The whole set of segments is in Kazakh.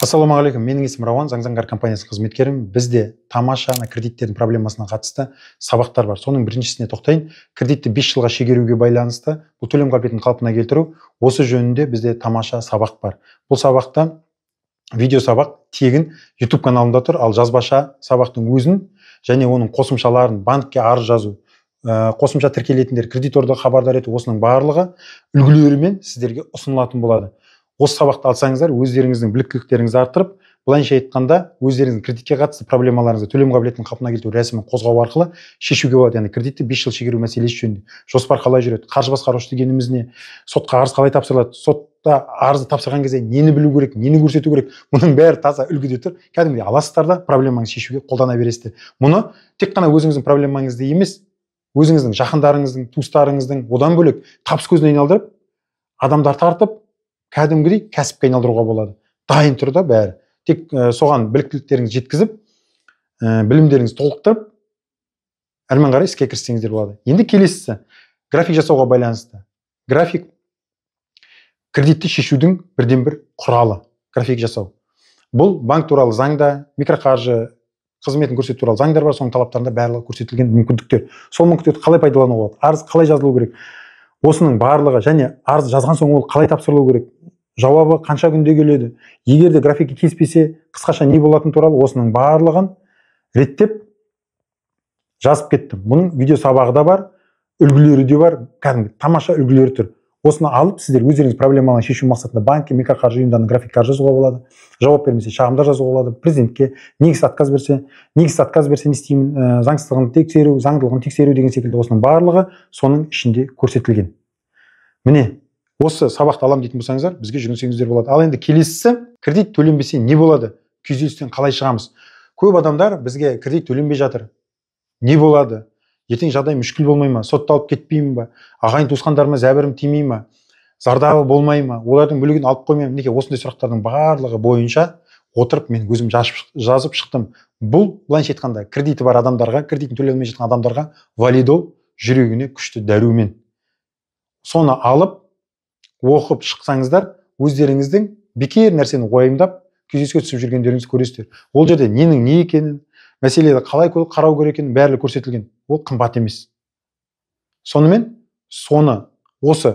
Ассалаумағалейкум, менің есімім Рауан, Заңзангар компаниясының қызметкерімін. Бізде тамаша кредиттердің проблемасына қатысты сабақтар бар. Соның біріншісіне тоқтайын. Кредитті 5 жылға шегеруге байланысты бұл төлем қабілетін қалпына келтіру, осы жөнінде бізде тамаша сабақ бар. Бұл сабақта видео сабақ тегін YouTube каналында тұр, ал жазбаша сабақтың өзін және оның қосымшаларын, банкке арыз жазу, қосымша тіркелетіндер, кредиторды хабардар ету, осының барлығы үлгілерімен сіздерге ұсынылатын болады. Осы сабақты алсаңыздар, өздеріңіздің біліктіліктеріңізді арттырып, былайша айтқанда, өздеріңіздің кредитке қатысты проблемаларыңызды төлем қабілетін қалпына келтіру рәсімін қозғау арқылы шешуге болады. Яғни кредитті 5 жыл шегеру мәселесі жөнінде жоспар қалай жүреді, қаржы басқарушы дегеніміз не, сотқа арыз қалай тапсырылады, сотта арызды тапсырған кезде нені білу керек, нені көрсету керек, мұның бәрі таза үлгіде тұр. Кәдімгідей аласыздар да проблемаңызды шешуге қолдана бересіздер. Мұны тек қана өзіңіздің проблемаңызды емес, өзіңіздің жақындарыңыздың, туыстарыңыздың, одан бөлек табыс көзіне айналдырып, адамдар тартып, кәдімгідей кәсіпке айналдыруға болады. Дайын тұр да бәрі. Тек соған біліктіліктеріңізді жеткізіп, білімдеріңізді толықтырып, әрмен қарай іске кіріссеңіздер болады. Енді келесісі, график жасауға байланысты. График кредитті шешудің бірден бір құралы. График жасау. Бұл банк туралы заңда, микроқаржы қызметін көрсету туралы заңдар бар, соның талаптарында барлығы көрсетілген мүмкіндіктер. Сол мүмкіндіктерді қалай пайдалануға болады? Арыз қалай жазылу керек? Осының барлығы және арыз жазған соң ол қалай тапсырылу керек? Жауабы қанша күнде келеді? Егер де графикке келіспесе, қысқаша не болатын туралы осының барлығын реттеп жазып кеттім. Бұның видео сабағы да бар, үлгілері де бар, кәдімгі тамаша үлгілері тұр. Осыны алып, сіздер өздеріңіз проблемаларын шешу мақсатында банкке, микроқаржы ұйымдарының графиктер жазуға болады. Жауап бермесе, шағымдар жазуға болады. Президентке негізсіз отказ берсе не істеймін, заңсыздығын тексеру, заңдылығын тексеру деген секілді осының барлығы соның ішінде көрсетілген. Міне, осы сабақты алам дейтін болсаңыздар, бізге жүгінсеңіздер болады. Ал енді келесісі, кредит төленбесе не болады? Күйзелістен қалай шығамыз? Көп адамдар бізге кредит төленбей жатыр. Не болады? Ертең жағдай мүшкіл болмай ма? Сотталып кетпеймін ба? Ағайын туысқандарыма зәбірім тимей ма? Зардабы болмай ма? Олардың мүлігін алып қоймаймын. Неге осындай сұрақтардың барлығы бойынша отырып мен өзім жазып шықтым. Бұл былайша айтқанда кредиті бар адамдарға, кредитін төлей алмай жатқан адамдарға валидол, жүрегіне күшті дәрумен. Соны алып, оқып шықсаңыздар, өздеріңіздің бекер нәрсені уайымдап, күйзеліске түсіп жүргендеріңізді көресіздер. Ол жерде ненің не екенін, мәселені қалай қарау керек екенін бәрі көрсетілген. Ол қымбат емес. Сонымен, осы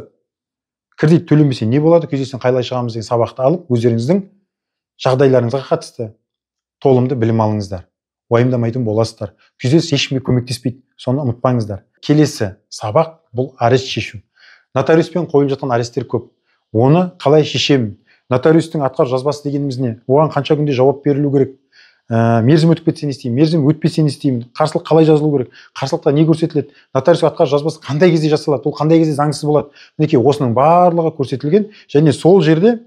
кредит төленбесе не болады, күйзелістен қалай шығамыз деген сабақты алып, өздеріңіздің жағдайларыңызға қатысты толымды білім алыңыздар. Уайымдамайтын боласыздар. Күйзеліс ешкімге көмектеспейді. Соны ұмытпаңыздар. Келесі сабақ бұл арест шешу. Нотариуспен қойылып жатқан аресттер көп. Оны қалай шешемін? Нотариустың атқару жазбасы дегеніміз не? Оған қанша күнде жауап берілу керек? Мерзім өтіп кетсе не істеймін? Мерзім өтпесе не істеймін? Қарсылық қалай жазылу керек? Қарсылықта не көрсетіледі? Нотариусқа атқару жазбасы қандай кезде жасалады? Ол қандай кезде заңсыз болады? Мінекей осының барлығы көрсетілген және сол жерде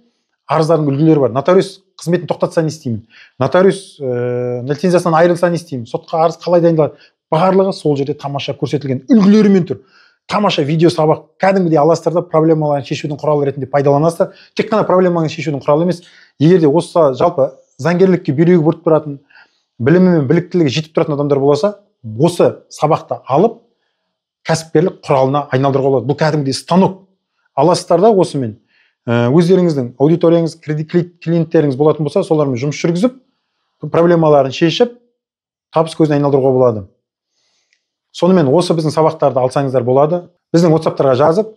арыздардың үлгілері бар. Нотариус қызметін тоқтатса не істеймін? Нотариус лицензиясынан айырылса не істеймін? Сотқа арыз қалай дайындалады? Барлығы сол жерде тамаша көрсетілген үлгілерімен тұр. Тамаша видео сабақ, кәдімгідей аласыздар да проблемаларын шешудің құралы ретінде пайдаланасыздар. Тек қана проблеманы шешудің құралы емес, егер де осы жалпы заңгерлікке бүйрегі бұрып тұратын, білімі мен біліктілігі жетіп тұратын адамдар болса, осы сабақты алып, кәсіпкерлік құралына айналдыруға болады. Бұл кәдімгідей станок. Аласыздар да осымен өздеріңіздің аудиторияңыз, клиенттеріңіз болатын болса, солармен жұмыс жүргізіп, проблемаларын шешіп, табыс көзіне айналдыруға болады. Сонымен осы біздің сабақтарды алсаңыздар болады. Біздің WhatsApp-тарға жазып,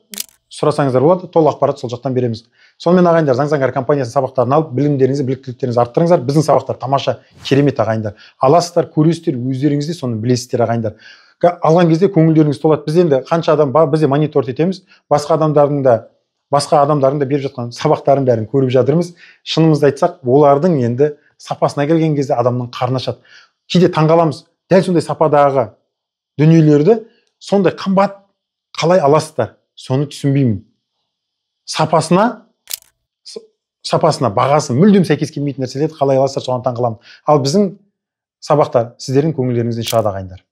сұрасаңыздар болады. Толық ақпарат сол жақтан береміз. Сонымен ағайындар, Заңзангар компаниясының сабақтарын алып, білімдеріңізді, біліктіліктеріңізді арттырыңыздар. Біздің сабақтар тамаша, керемет ағайындар. Аласыздар, көресіздер, өздеріңізде соны білесіздер ағайындар. Алған кезде көңілдеріңіз толады. Біз енді қанша адам бар, бізде монитор етеміз. Басқа адамдардың да беріп жатқан сабақтарын бәрін көріп жатырмыз. Шынымызды айтсақ, олардың енді сапасына келген кезде адамның қарны ашады. Кейде таңғаламыз. Дәл сондай сападағы дүниелерді сондай қымбат қалай аласыздар? Соны түсінбеймін. Сапасына бағасы мүлдем сәйкес келмейтін нәрселерді қалай аласыздар, соған таңғаламын. Ал біздің сабақтар сіздердің көңілдеріңізден шығады ағайындар.